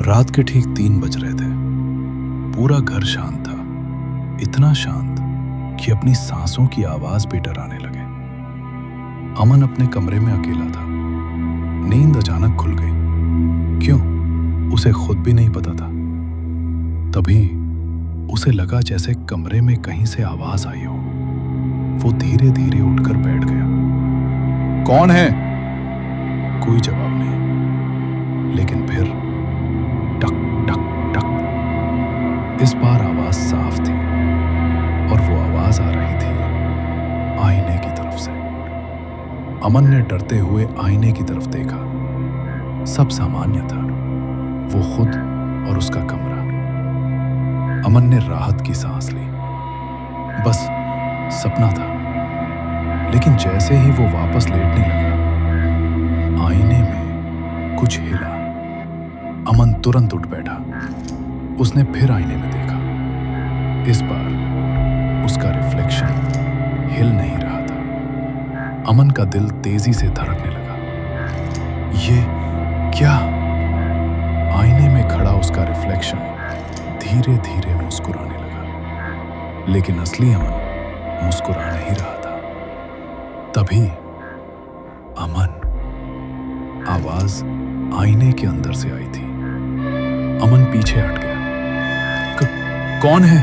रात के ठीक 3 बज रहे थे। पूरा घर शांत था, इतना शांत कि अपनी सांसों की आवाज भी डराने लगे। अमन अपने कमरे में अकेला था। नींद अचानक खुल गई। क्यों, उसे खुद भी नहीं पता था। तभी उसे लगा जैसे कमरे में कहीं से आवाज आई हो। वो धीरे धीरे उठकर बैठ गया। कौन है? कोई जवाब नहीं। लेकिन फिर टक टक टक। इस बार आवाज साफ थी और वो आवाज आ रही थी आईने की तरफ से। अमन ने डरते हुए आईने की तरफ देखा। सब सामान्य था, वो खुद और उसका कमरा। अमन ने राहत की सांस ली। बस सपना था। लेकिन जैसे ही वो वापस लेटने लगा, आईने में कुछ हिला। अमन तुरंत उठ बैठा। उसने फिर आईने में देखा। इस बार उसका रिफ्लेक्शन हिल नहीं रहा था। अमन का दिल तेजी से धड़कने लगा। ये क्या? आईने में खड़ा उसका रिफ्लेक्शन धीरे धीरे मुस्कुराने लगा। लेकिन असली अमन मुस्कुरा नहीं रहा था। तभी अमन, आवाज आईने के अंदर से आई थी। अमन पीछे हट गया। कौन है?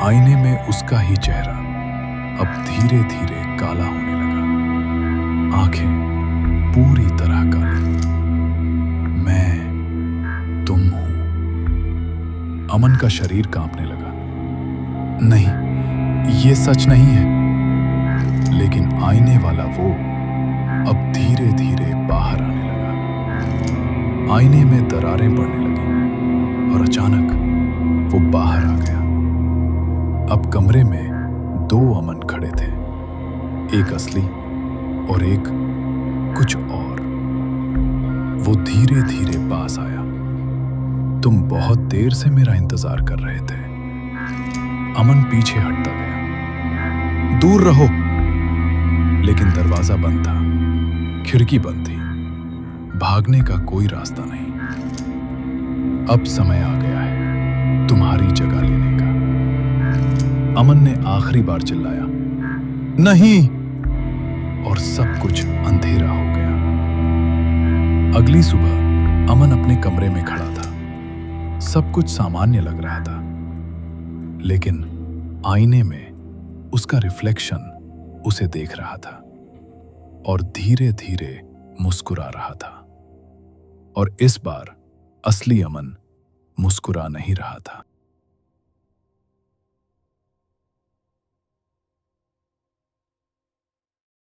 आईने में उसका ही चेहरा अब धीरे धीरे काला होने लगा। आंखें पूरी तरह काली। मैं तुम हूं। अमन का शरीर कांपने लगा। नहीं, ये सच नहीं है। लेकिन आईने वाला वो अब धीरे धीरे बाहर आने लगा। आईने में दरारें पड़ने लगी और अचानक वो बाहर आ गया। अब कमरे में 2 अमन खड़े थे, एक असली और एक कुछ और। वो धीरे धीरे पास आया। तुम बहुत देर से मेरा इंतजार कर रहे थे। अमन पीछे हटता गया। दूर रहो। लेकिन दरवाजा बंद था, खिड़की बंद थी। भागने का कोई रास्ता नहीं। अब समय आ गया है तुम्हारी जगह लेने का। अमन ने आखिरी बार चिल्लाया, नहीं, और सब कुछ अंधेरा हो गया। अगली सुबह अमन अपने कमरे में खड़ा था। सब कुछ सामान्य लग रहा था, लेकिन आईने में उसका रिफ्लेक्शन उसे देख रहा था और धीरे धीरे मुस्कुरा रहा था। और इस बार असली अमन मुस्कुरा नहीं रहा था।